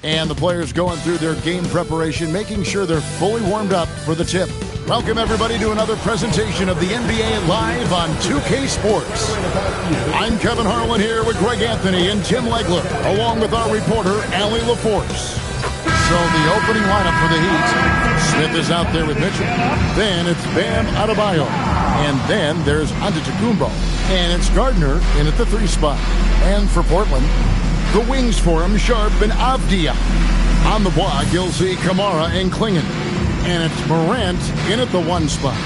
And the players going through their game preparation, making sure they're fully warmed up for the tip. Welcome, everybody, to another presentation of the NBA Live on 2K Sports. I'm Kevin Harlan here with Greg Anthony and Tim Legler, along with our reporter, Allie LaForce. So the opening lineup for the Heat, Smith is out there with Mitchell. Then it's Bam Adebayo. And then there's Antetokounmpo. And it's Gardner in at the 3 spot. And for Portland, the wings for him, Sharp and Avdia. On the block, you'll see Kamara and Klingon. And it's Morant in at the 1 spot.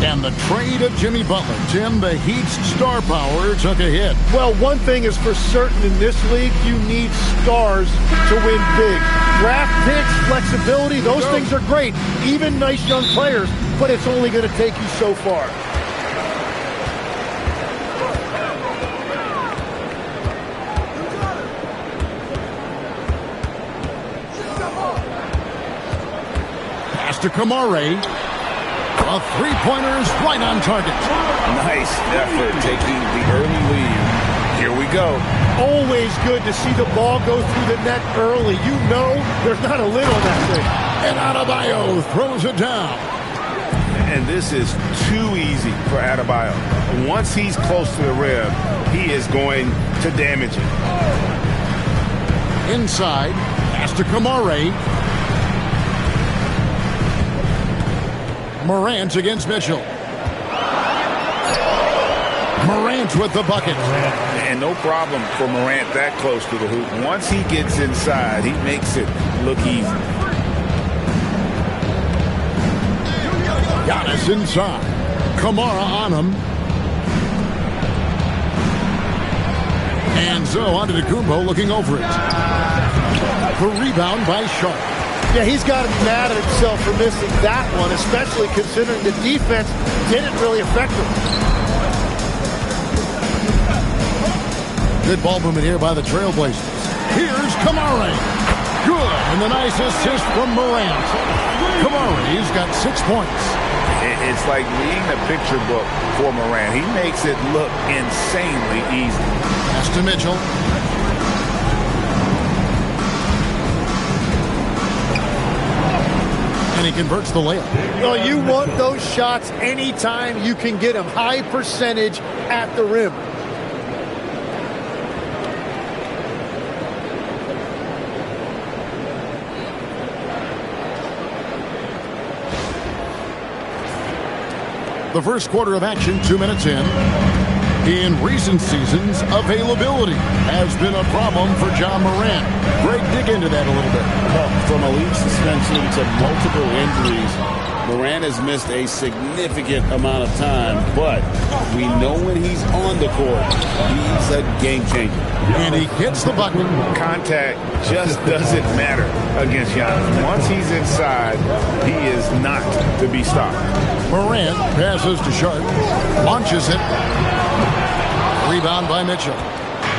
And the trade of Jimmy Butler. Tim, the Heat's star power took a hit. Well, one thing is for certain in this league, you need stars to win big. Draft picks, flexibility, those things are great. Even nice young players, but it's only going to take you so far. To Kamare. A three-pointer is right on target. Nice effort taking the early lead. Here we go. Always good to see the ball go through the net early. You know there's not a lid on that thing. And Adebayo throws it down. And this is too easy for Adebayo. Once he's close to the rim, he is going to damage it. Inside, pass to Kamare. Morant against Mitchell. Morant with the bucket. And no problem for Morant that close to the hoop. Once he gets inside, he makes it look easy. Giannis inside. Kamara on him. And so Antetokounmpo looking over it. The rebound by Sharp. Yeah, he's got to be mad at himself for missing that one, especially considering the defense didn't really affect him. Good ball movement here by the Trailblazers. Here's Kamara. Good, and the nice assist from Morant. Kamara's got 6 points. It's like reading a picture book for Morant. He makes it look insanely easy. Pass to Mitchell. And he converts the layup. Well, you want those shots anytime you can get them. High percentage at the rim. The first quarter of action, 2 minutes in. In recent seasons, availability has been a problem for John Morant. Greg, dig into that a little bit. Well, from a league suspension to multiple injuries, Morant has missed a significant amount of time, but we know when he's on the court, he's a game changer. And he hits the button. Contact just doesn't matter against Giannis. Once he's inside, he is not to be stopped. Morant passes to Sharp, launches it. Rebound by Mitchell.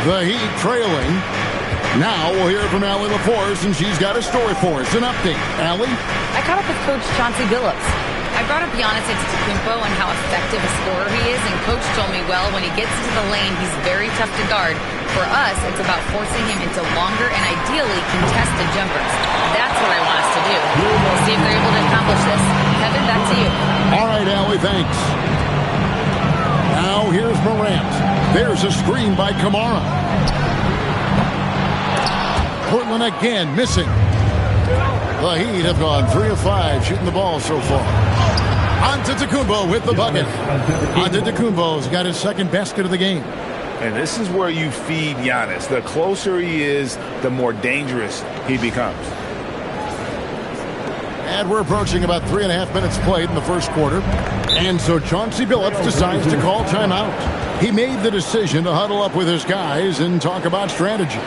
The Heat trailing. Now we'll hear from Allie LaForce, and she's got a story for us. An update. Allie? I caught up with Coach Chauncey Billups. I brought up Giannis Antetokounmpo and how effective a scorer he is, and Coach told me, well, when he gets into the lane, he's very tough to guard. For us, it's about forcing him into longer and ideally contested jumpers. That's what I want us to do. We'll see if they're able to accomplish this. Kevin, back to you. All right, Allie, thanks. Now here's Morant. There's a screen by Kamara. Portland again missing. The Heat have gone 3 of 5 shooting the ball so far. Antetokounmpo with the bucket. Antetokounmpo's got his second basket of the game. And this is where you feed Giannis. The closer he is, the more dangerous he becomes. And we're approaching about 3.5 minutes played in the first quarter. And so Chauncey Billups decides to call timeout. He made the decision to huddle up with his guys and talk about strategy.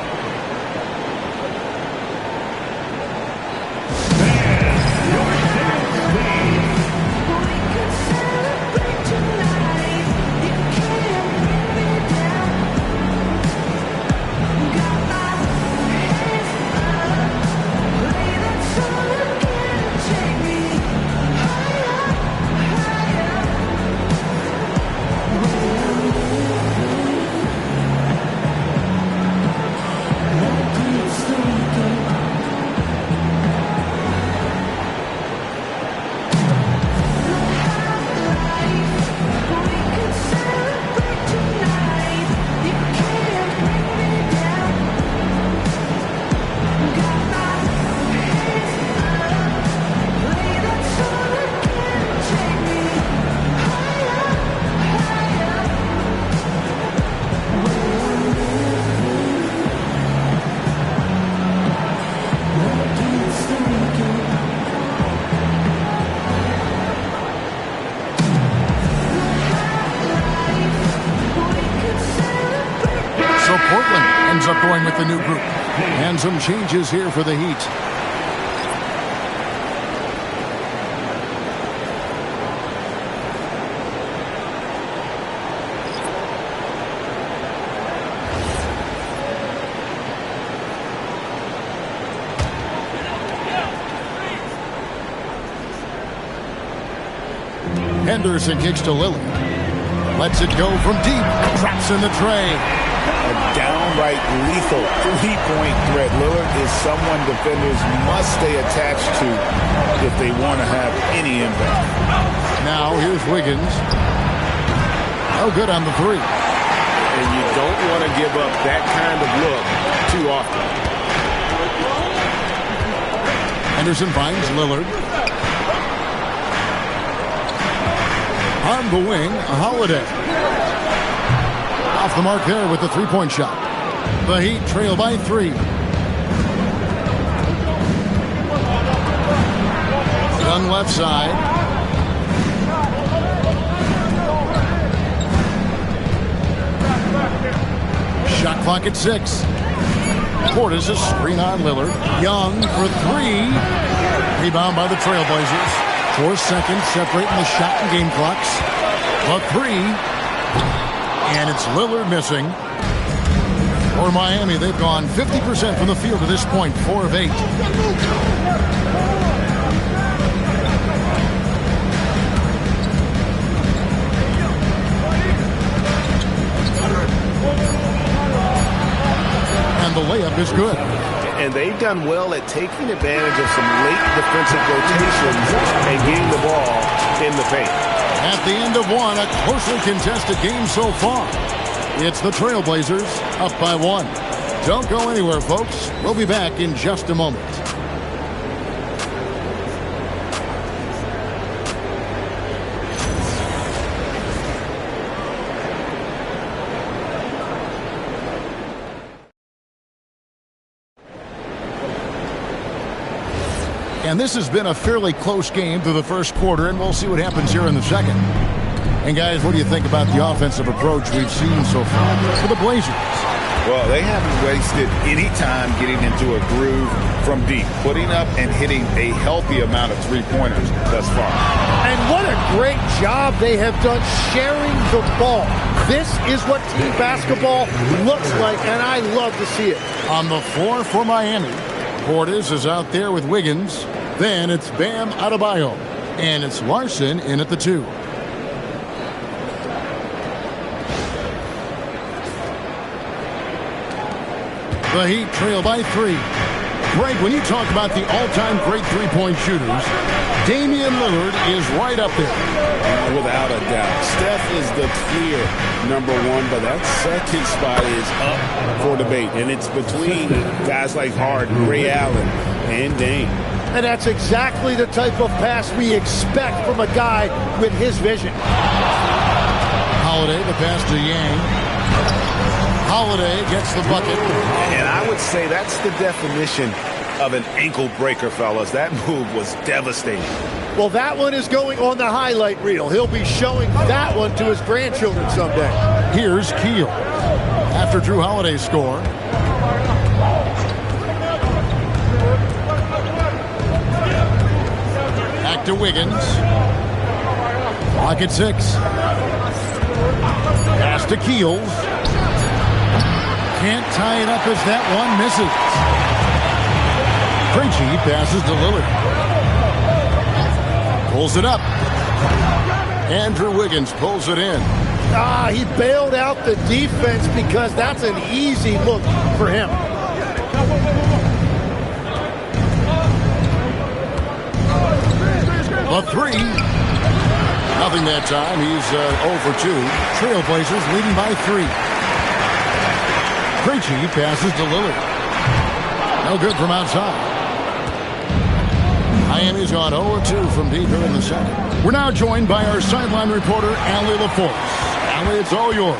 with the new group. And some changes here for the Heat. Henderson kicks to Lillard. Lets it go from deep. Traps in the tray. A downright lethal three-point threat. Lillard is someone defenders must stay attached to if they want to have any impact. Now here's Wiggins. No good on the three. And you don't want to give up that kind of look too often. Henderson finds Lillard. On the wing, Holiday. Off the mark there with the three-point shot. The Heat trail by 3. Young left side. Shot clock at 6. Portis a screen on Lillard. Young for 3. Rebound by the Trailblazers. 4 seconds separating the shot and game clocks. The 3. And it's Lillard missing. For Miami, they've gone 50% from the field to this point. 4 of 8. And the layup is good. And they've done well at taking advantage of some late defensive rotations and getting the ball in the paint. At the end of one, a closely contested game so far. It's the Trailblazers up by 1. Don't go anywhere, folks. We'll be back in just a moment. And this has been a fairly close game through the first quarter, and we'll see what happens here in the second. And guys, what do you think about the offensive approach we've seen so far for the Blazers? Well, they haven't wasted any time getting into a groove from deep, putting up and hitting a healthy amount of three-pointers thus far. And what a great job they have done sharing the ball. This is what team basketball looks like, and I love to see it. On the floor for Miami, Portis is out there with Wiggins. Then it's Bam Adebayo. And it's Larson in at the 2. The Heat trail by 3. Greg, when you talk about the all-time great three-point shooters, Damian Lillard is right up there. Without a doubt. Steph is the clear number 1, but that second spot is up for debate. And it's between guys like Harden, Ray Allen, and Dame. And that's exactly the type of pass we expect from a guy with his vision. Holiday, the pass to Yang. Holiday gets the bucket. And I would say that's the definition of an ankle breaker, fellas. That move was devastating. Well, that one is going on the highlight reel. He'll be showing that one to his grandchildren someday. Here's Keel. After Drew Holiday's score. Back to Wiggins. Clock at 6. Pass to Keels. Can't tie it up as that one misses. Krejci passes to Lillard. Pulls it up. Andrew Wiggins pulls it in. He bailed out the defense because that's an easy look for him. A 3. Nothing that time. He's 0 for 2. Trailblazers leading by 3. Krejci passes to Lillard. No good from outside. Miami's gone 0-2 from deep here in the second. We're now joined by our sideline reporter, Allie LaForce. Allie, it's all yours.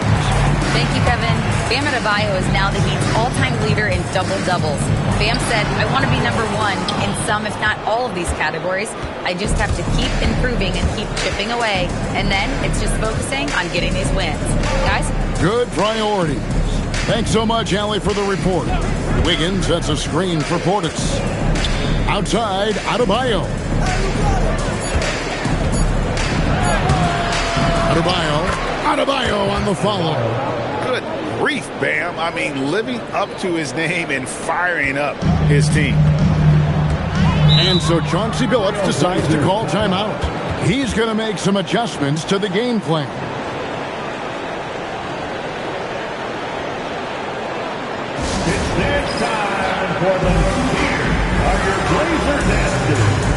Thank you, Kevin. Bam Adebayo is now the Heat's all-time leader in double-doubles. Bam said, I want to be number 1 in some, if not all of these categories. I just have to keep improving and keep chipping away. And then it's just focusing on getting these wins. Guys? Good priority. Thanks so much, Allie, for the report. Wiggins sets a screen for Portis. Outside, Adebayo. Adebayo on the follow. Good grief, Bam. I mean, living up to his name and firing up his team. And so Chauncey Billups decides to call timeout. He's going to make some adjustments to the game plan. It's time for the Here are your Blazers answers.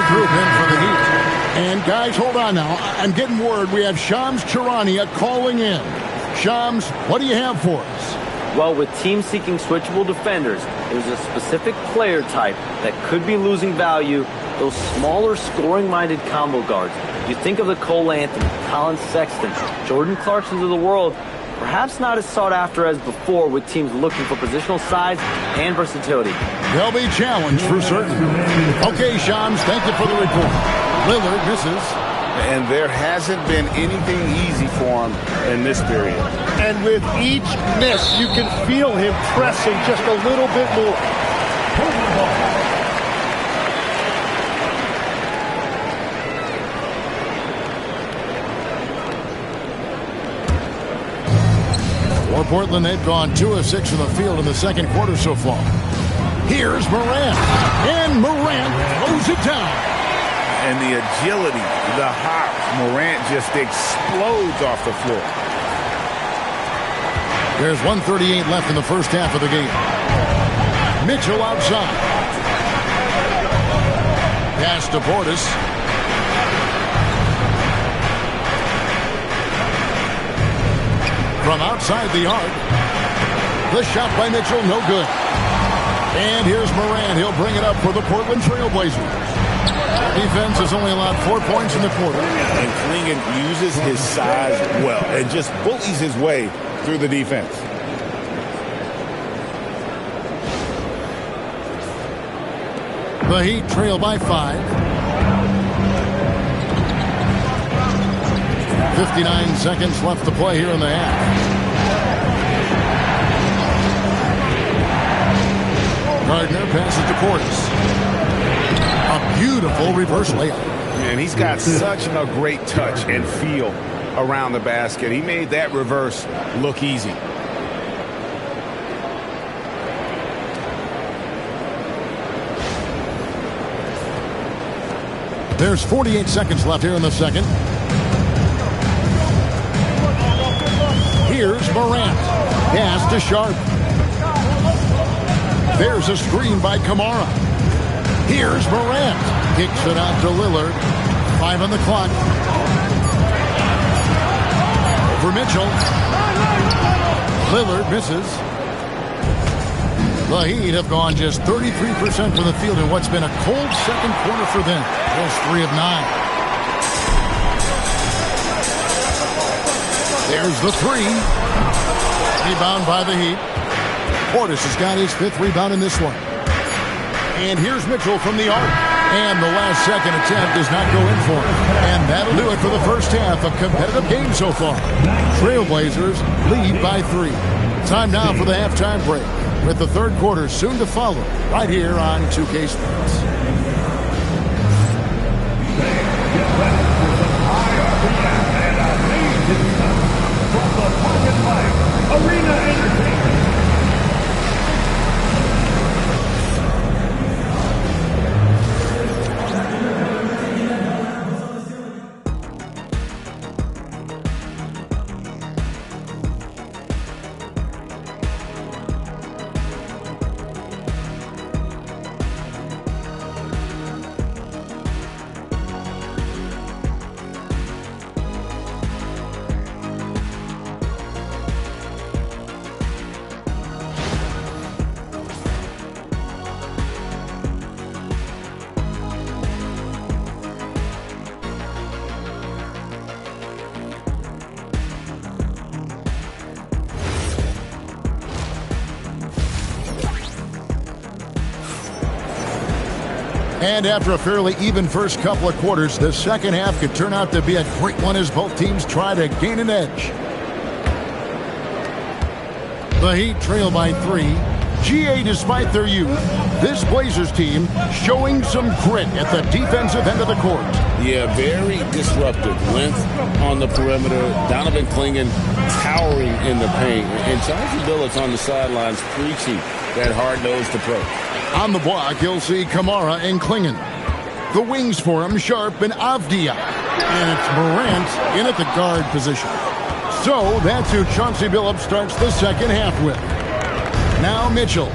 Group in for the Heat. And guys, hold on now. I'm getting word we have Shams Charania calling in. Shams, what do you have for us? Well, with teams seeking switchable defenders, there's a specific player type that could be losing value, those smaller scoring-minded combo guards. You think of the Cole Anthony, Colin Sexton, Jordan Clarksons of the world, perhaps not as sought after as before with teams looking for positional size and versatility. They'll be challenged for certain. Okay, Shams, thank you for the report. Lillard misses. And there hasn't been anything easy for him in this period. And with each miss, you can feel him pressing just a little bit more. For Portland, they've gone 2 of 6 from the field in the second quarter so far. Here's Morant. And Morant throws it down. And the agility, the hop, Morant just explodes off the floor. There's 1:38 left in the first half of the game. Mitchell outside. Pass to Portis. From outside the arc. The shot by Mitchell, no good. And here's Morant. He'll bring it up for the Portland Trailblazers. Defense has only allowed 4 points in the quarter. And Klingon uses his size well and just bullies his way through the defense. The Heat trail by 5. 59 seconds left to play here in the half. Gardner passes to Portis. A beautiful reverse layup. And he's got such a great touch and feel around the basket. He made that reverse look easy. There's 48 seconds left here in the second. Here's Morant. Pass to Sharp. There's a screen by Kamara. Here's Morant. Kicks it out to Lillard. 5 on the clock. For Mitchell. Lillard misses. The Heat have gone just 33% from the field in what's been a cold second quarter for them. Just 3 of 9. There's the 3. Rebound by the Heat. Portis has got his 5th rebound in this one. And here's Mitchell from the arc. And the last second attempt does not go in for him. And that'll do it for the first half of competitive game so far. Trailblazers lead by 3. Time now for the halftime break, with the third quarter soon to follow, right here on 2K Sports. Get ready for some high RPM and amazing from the And after a fairly even first couple of quarters, the second half could turn out to be a great one as both teams try to gain an edge. The Heat trail by 3. GA, despite their youth, this Blazers team showing some grit at the defensive end of the court. Yeah, very disruptive. Length on the perimeter. Donovan Clingan towering in the paint. And Chauncey Billups on the sidelines preaching that hard-nosed approach. On the block, you'll see Kamara and Clingan. The wings for him, Sharp and Avdia. And it's Morant in at the guard position. So that's who Chauncey Billups starts the second half with. Now Mitchell,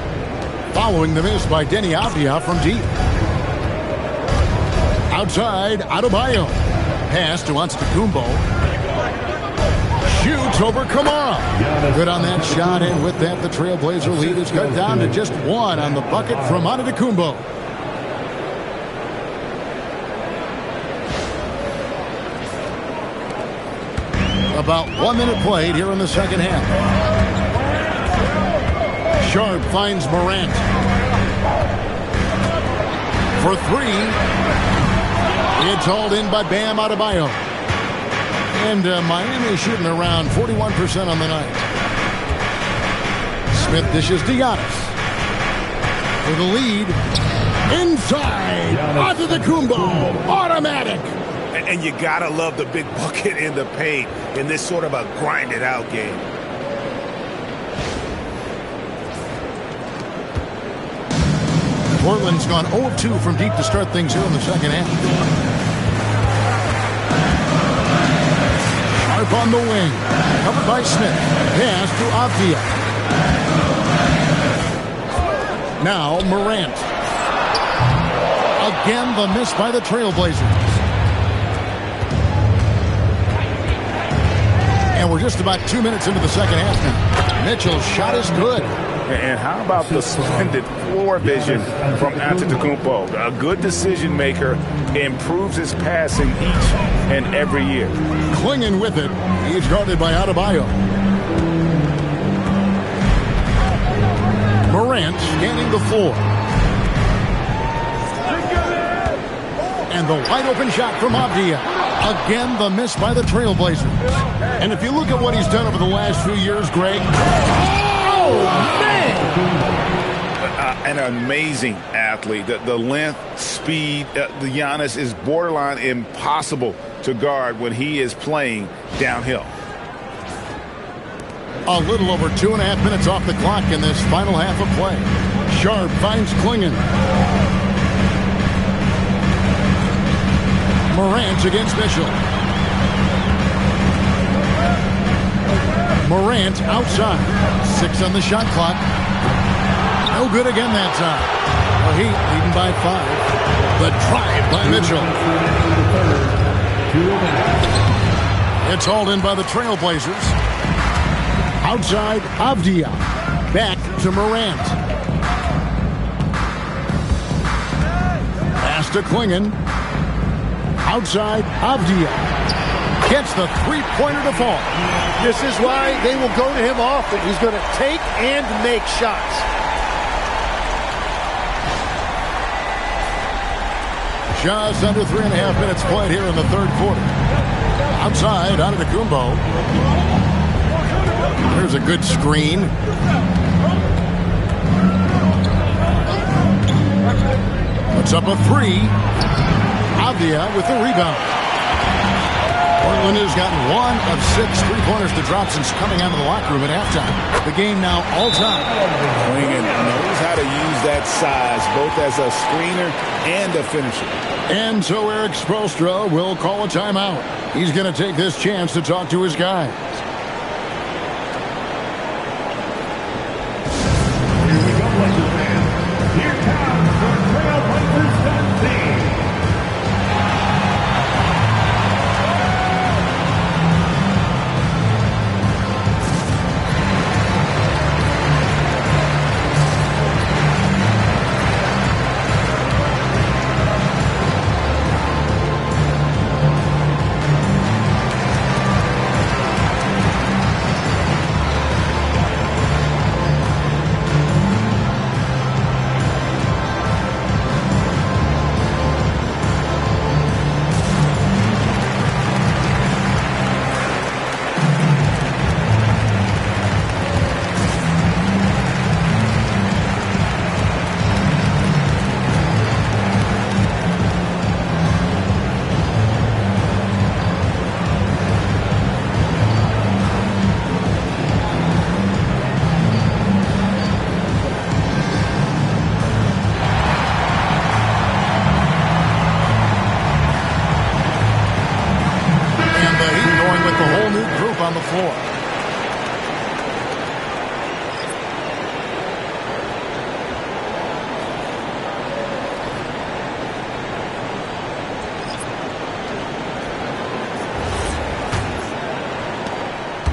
following the miss by Denny Avdia from deep. Outside, Adebayo. Pass to Antetokounmpo. Shoots over Kamara. Good on that shot, and with that, the Trailblazer lead is cut down to just 1 on the bucket from Antetokounmpo. About 1 minute played here in the second half. Sharp finds Morant. For 3. It's hauled in by Bam Adebayo. And Miami shooting around 41% on the night. Smith dishes to Giannis. For the lead. Inside. Antetokounmpo. Automatic. And you gotta love the big bucket in the paint in this sort of a grinded out game. Portland's gone 0-2 from deep to start things here in the second half. Sharp on the wing. Covered by Smith. Pass to Avdia. Now Morant. Again the miss by the Trailblazers. And we're just about 2 minutes into the second half now. Mitchell's shot is good. And how about the splendid floor vision from Antetokounmpo? A good decision maker, improves his passing each and every year. Clinging with it. He's guarded by Adebayo. Morant scanning the floor. And the wide open shot from Avdia. Again, the miss by the Trailblazers. And if you look at what he's done over the last few years, Greg. Oh, man! An amazing athlete. The length, speed, the Giannis is borderline impossible to guard when he is playing downhill. A little over 2.5 minutes off the clock in this final half of play. Sharp finds Clingan. Morant against Mitchell. Morant outside. 6 on the shot clock. No good again that time. The Heat leading by 5. The drive by Mitchell. It's hauled in by the Trailblazers. Outside, Avdia. Back to Morant. Pass to Clingan. Outside, Avdia gets the three-pointer to fall. This is why they will go to him often. He's going to take and make shots. Just under 3.5 minutes played here in the third quarter. Outside, Antetokounmpo. There's a good screen. Puts up a 3. Avdia with the rebound. Portland has gotten 1 of 6 three-pointers to drop since coming out of the locker room at halftime. The game now all-time. Clingan knows how to use that size, both as a screener and a finisher. And so Eric Spoelstra will call a timeout. He's going to take this chance to talk to his guys. Here we go, Blazers fans. Here comes the Trailblazers team.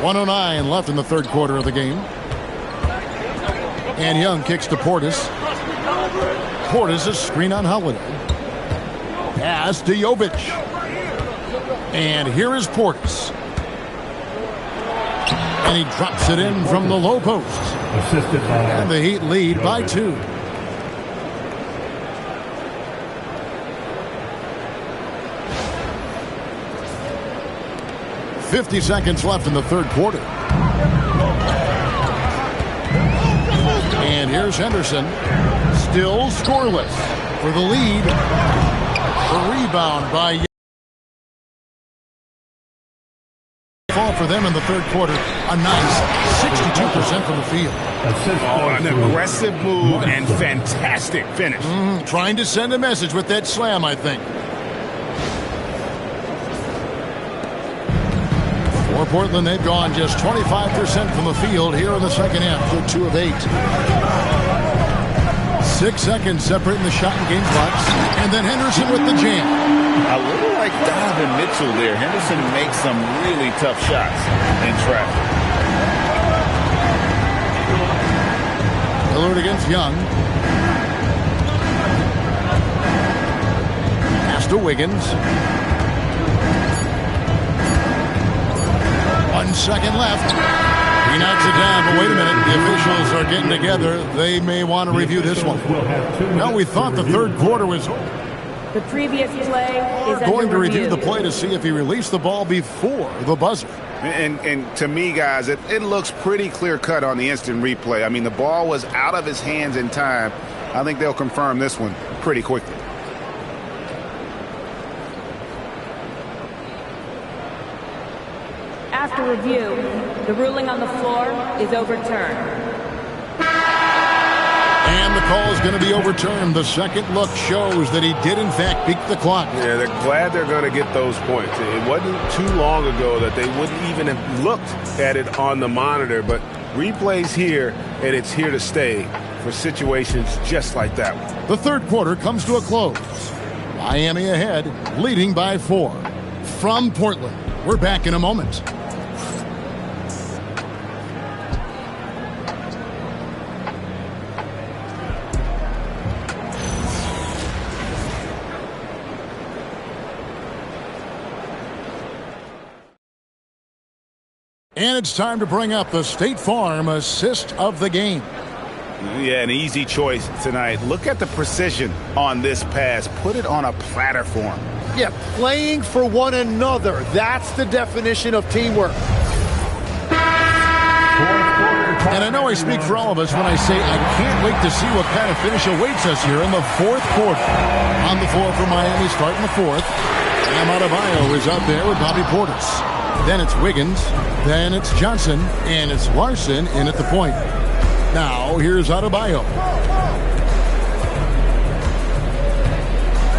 1:09 left in the third quarter of the game. And Young kicks to Portis. Portis is screen on Holiday. Pass to Jovic. And here is Portis. And he drops it in from the low post. And the Heat lead by 2. .50 seconds left in the third quarter. And here's Henderson. Still scoreless for the lead. A rebound by Young. Fall for them in the third quarter. A nice 62% from the field. Oh, an aggressive move and fantastic finish. Trying to send a message with that slam, I think. For Portland, they've gone just 25% from the field here in the second half. They're 2 of 8. 6 seconds separating the shot and game clocks. And then Henderson with the jam. A little like Donovan Mitchell there. Henderson makes some really tough shots in traffic. Lillard against Young. Pass to Wiggins. 1 second left. He knocks it down, but wait a minute. The officials are getting together. They may want to review this one. Well, we thought the third quarter was... The previous play is going to review the play to see if he released the ball before the buzzer. And to me, guys, it looks pretty clear-cut on the instant replay. I mean, the ball was out of his hands in time. I think they'll confirm this one pretty quickly. After review, the ruling on the floor is overturned. And the call is going to be overturned. The second look shows that he did, in fact, beat the clock. Yeah, they're glad they're going to get those points. It wasn't too long ago that they wouldn't even have looked at it on the monitor, but replay's here, and it's here to stay for situations just like that one. The third quarter comes to a close. Miami ahead, leading by 4. From Portland, we're back in a moment. And it's time to bring up the State Farm assist of the game. Yeah, an easy choice tonight. Look at the precision on this pass. Put it on a platter form. Yeah, playing for one another. That's the definition of teamwork. And I know I speak for all of us when I say I can't wait to see what kind of finish awaits us here in the fourth quarter. On the floor for Miami starting the fourth. Bam Adebayo is up there with Bobby Portis. Then it's Wiggins, then it's Johnson, and it's Larson in at the point. Now, here's Adebayo.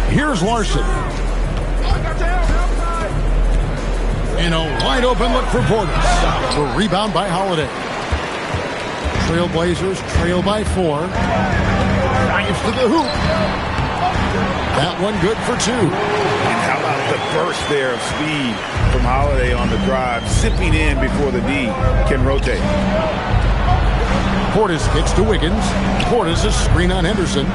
Here's Larson. And a wide open look for Portis. The rebound by Holiday. Trailblazers trail by 4. Drives to the hoop. That one good for 2. And how about the burst there of speed from Holiday on the drive, zipping in before the D can rotate. Portis kicks to Wiggins. Portis is screen on Henderson.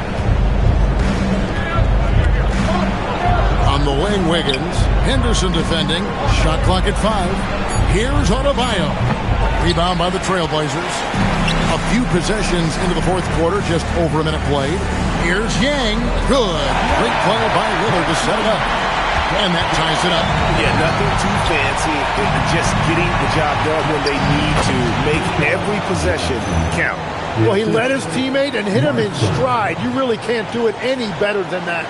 On the wing, Wiggins. Henderson defending. Shot clock at 5. Here's Adebayo. Rebound by the Trailblazers. A few possessions into the fourth quarter, just over a minute played. Here's Yang. Good. Great play by Lillard to set it up. And that ties it up. Yeah, nothing too fancy. Just getting the job done when they need to. Make every possession count. Well, he led his teammate and hit him in stride. You really can't do it any better than that.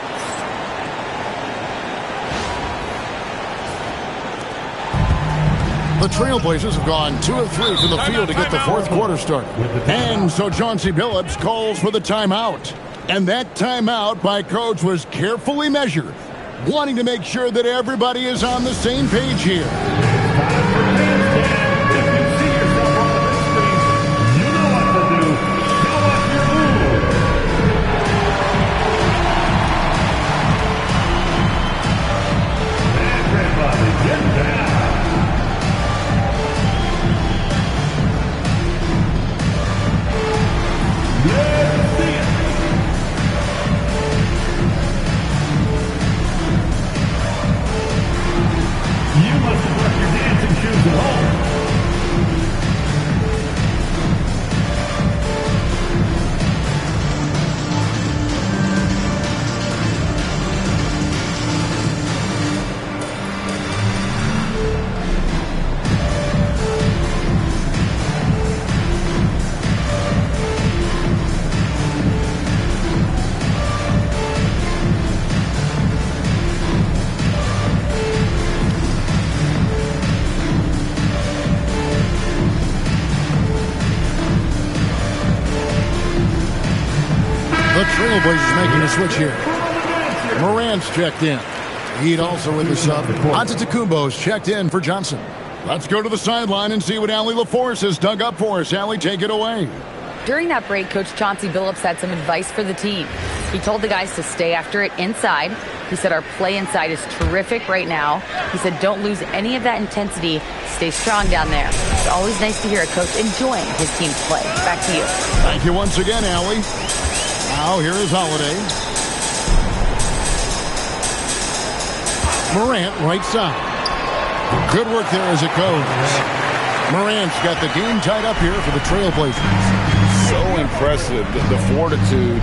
The Trailblazers have gone 2 of 3 from the field to get the fourth quarter started. And so Chauncey Billups calls for the timeout. And that timeout by Coach was carefully measured, wanting to make sure that everybody is on the same page here. Trailblazers making a switch here. Morant's checked in. Heat also in the sub. Antetokounmpo's checked in for Johnson. Let's go to the sideline and see what Allie LaForce has dug up for us. Allie, take it away. During that break, Coach Chauncey Billups had some advice for the team. He told the guys to stay after it inside. He said our play inside is terrific right now. He said don't lose any of that intensity. Stay strong down there. It's always nice to hear a coach enjoying his team's play. Back to you. Thank you once again, Allie. Now here is Holiday. Morant, right side. Good work there as it goes. Morant's got the game tied up here for the Trailblazers. So impressive, the fortitude,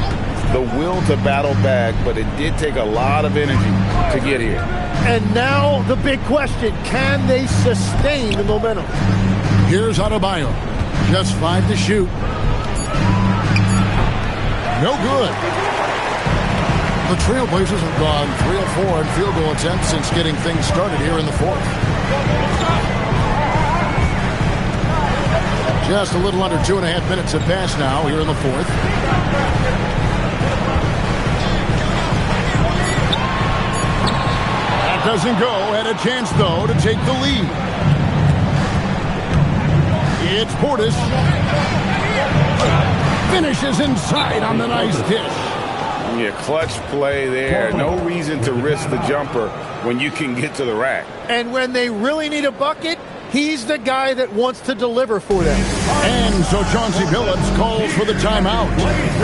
the will to battle back, but it did take a lot of energy to get here. And now the big question, can they sustain the momentum? Here's Adebayo. Just 5 to shoot. No good. The Trailblazers have gone 3 of 4 in field goal attempts since getting things started here in the fourth. Just a little under 2.5 minutes have passed now here in the fourth. That doesn't go. Had a chance, though, to take the lead. It's Portis. Finishes inside on the nice dish. Yeah, clutch play there. No reason to risk the jumper when you can get to the rack. And when they really need a bucket, he's the guy that wants to deliver for them. And so Chauncey Billups calls for the timeout.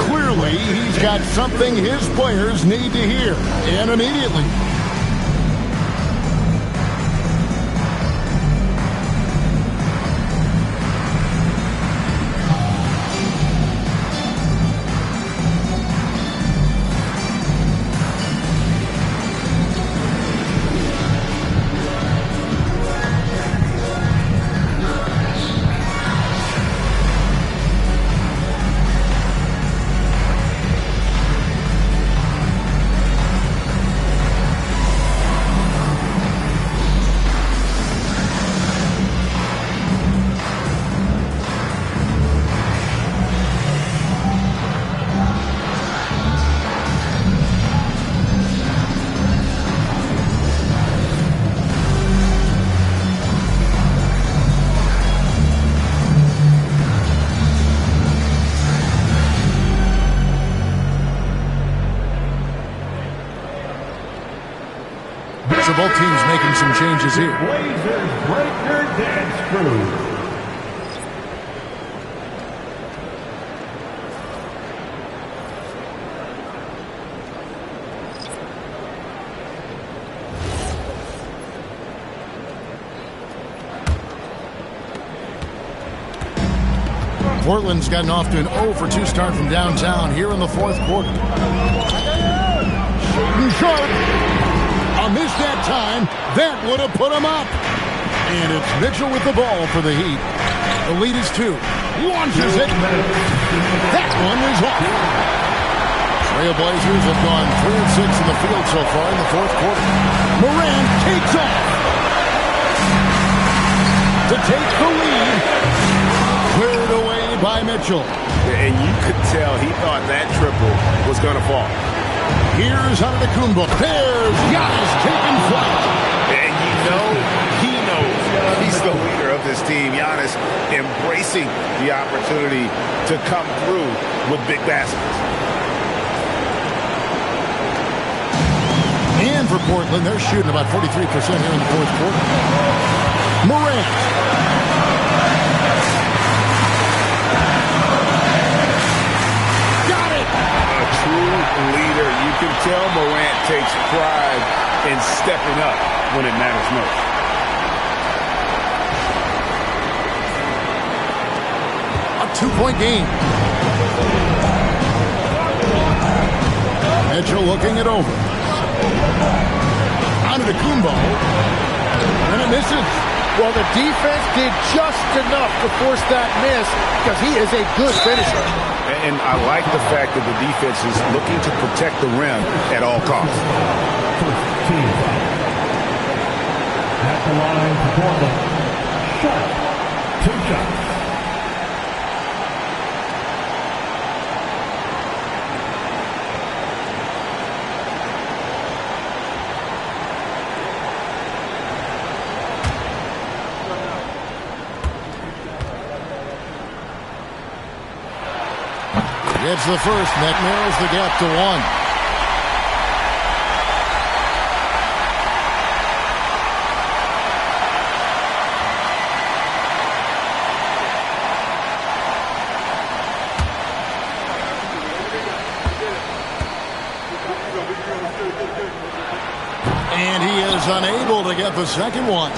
Clearly, he's got something his players need to hear. And immediately. So both teams making some changes here. Blazers break their dance crew. Portland's gotten off to an 0-for-2 start from downtown here in the fourth quarter. Shooting sharp. A miss that time. That would have put him up. And it's Mitchell with the ball for the Heat. The lead is 2. Launches it. That one is off. Trailblazers have gone 3 of 6 in the field so far in the fourth quarter. Morant takes off to take the lead. Cleared away by Mitchell. And you could tell he thought that triple was going to fall. Here's Antetokounmpo. There's Giannis taking flight. And you know, he knows he's the leader of this team. Giannis embracing the opportunity to come through with big baskets. And for Portland, they're shooting about 43% here in the fourth quarter. Morant. Got it. A true leader. You can tell Morant takes pride in stepping up when it matters most. A 2-point game. Mitchell looking it over. Antetokounmpo. And it misses. Well, the defense did just enough to force that miss because he is a good finisher. And I like the fact that the defense is looking to protect the rim at all costs. First team foul. At the line for Portland. Shot. 2 shots. Gets the first, and that narrows the gap to 1. And he is unable to get the second one.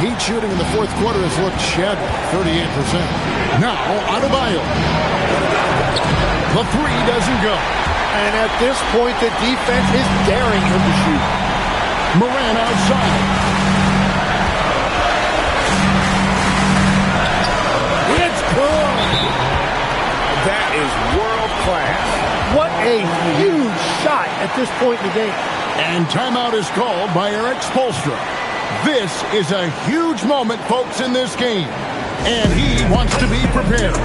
Heat shooting in the fourth quarter has looked shabby, 38%. Now, Adebayo. The three doesn't go. And at this point, the defense is daring him to shoot. Morant outside. It's good. That is world class. What a huge shot at this point in the game. And timeout is called by Eric Spoelstra. This is a huge moment, folks, in this game. And he wants to be prepared.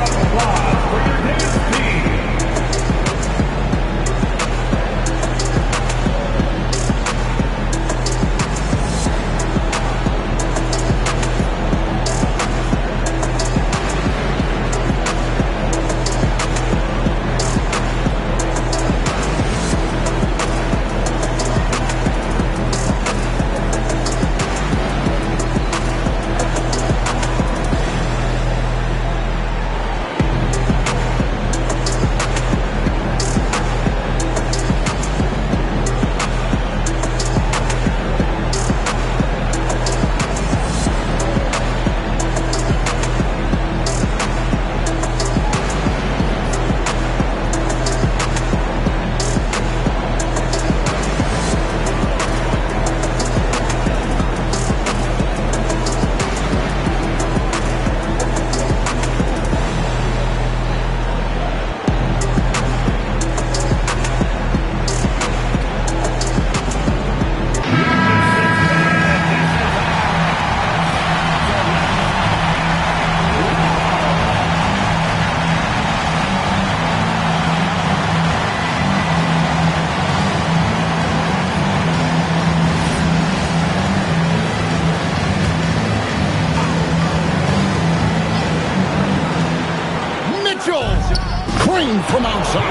From outside.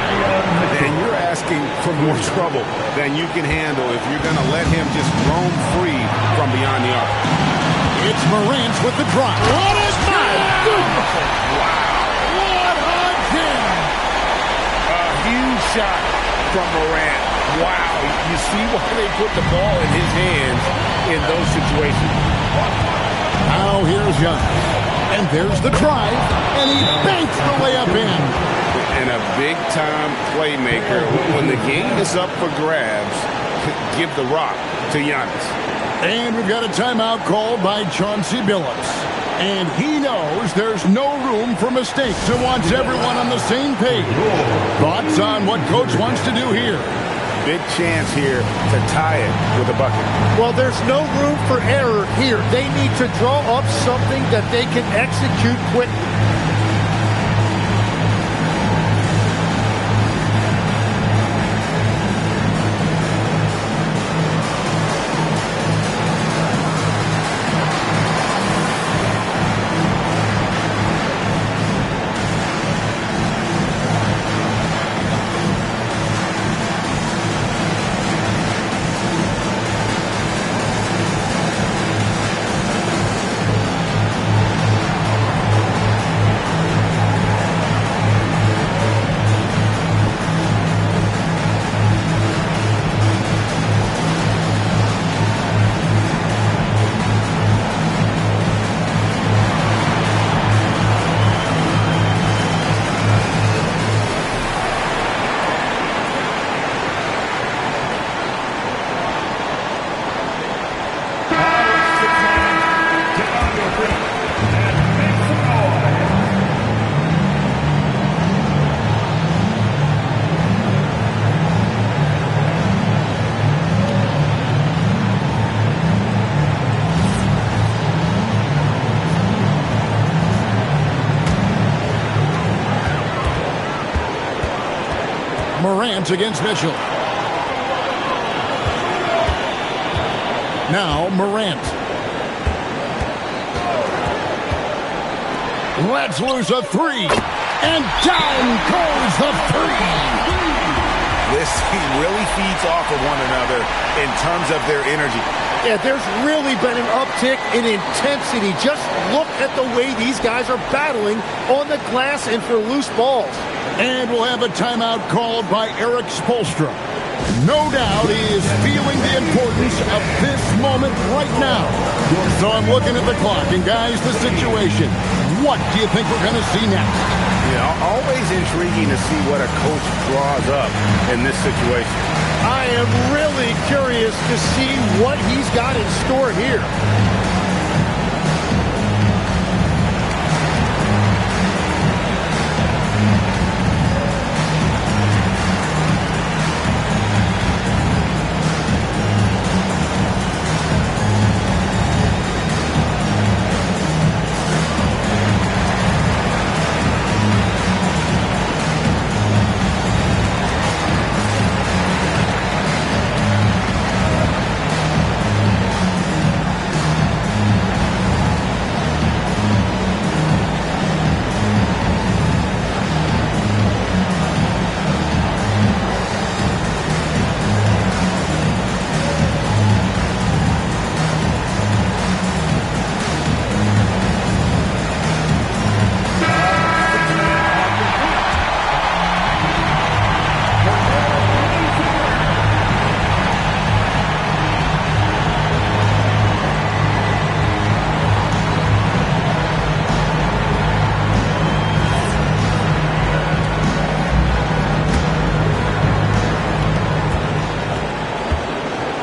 And you're asking for more trouble than you can handle if you're going to let him just roam free from beyond the arc. It's Morant with the drive. What a shot! Wow. What a jam! A huge shot from Morant. Wow. You see why they put the ball in his hands in those situations. Now here's Young. And there's the drive. And he banks the layup in. And a big-time playmaker. When the game is up for grabs, give the rock to Giannis. And we've got a timeout called by Chauncey Billups. And he knows there's no room for mistakes and wants everyone on the same page. Thoughts on what Coach wants to do here? Big chance here to tie it with a bucket. Well, there's no room for error here. They need to draw up something that they can execute quickly. Morant against Mitchell. Now Morant. Let's lose a three. And down goes the three. This team really feeds off of one another in terms of their energy. Yeah, there's really been an uptick in intensity. Just look at the way these guys are battling on the glass and for loose balls. And we'll have a timeout called by Eric Spoelstra. No doubt he is feeling the importance of this moment right now. So I'm looking at the clock, and guys, the situation. What do you think we're going to see next? Yeah, always intriguing to see what a coach draws up in this situation. I am really curious to see what he's got in store here.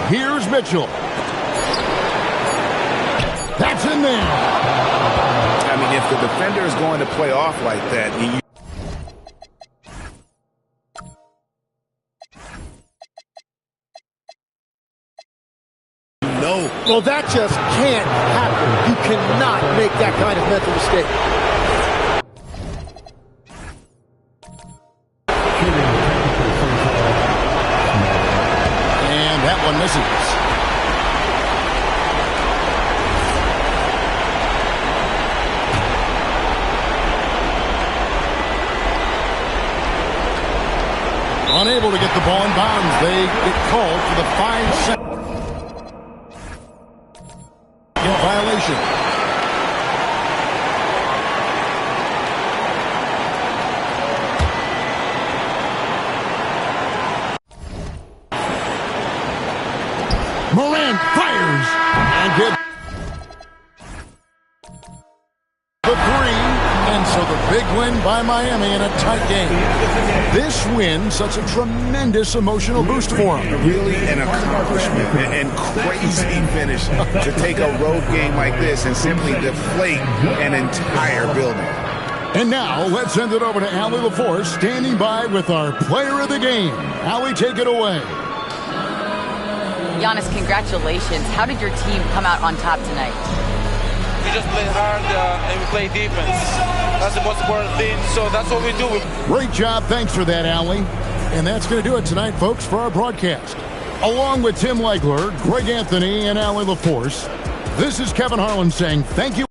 Here's Mitchell. That's in there. I mean, if the defender is going to play off like that, Well, that just can't happen. You cannot make that kind of mental mistake. And that one misses. Unable to get the ball in bounds. They get called for the 5-second violation. Morant fires and gets the three, and so the big win by Miami in a tight game. This win such a tremendous emotional boost for them. really an accomplishment and crazy finish to take a road game like this and simply deflate an entire building. And now let's send it over to Allie LaForce, standing by with our player of the game. Allie, take it away. Giannis, congratulations. How did your team come out on top tonight? We just play hard and we play defense. That's the most important thing, so that's what we do. Great job. Thanks for that, Allie. And that's going to do it tonight, folks, for our broadcast. Along with Tim Legler, Greg Anthony, and Allie LaForce, this is Kevin Harlan saying thank you.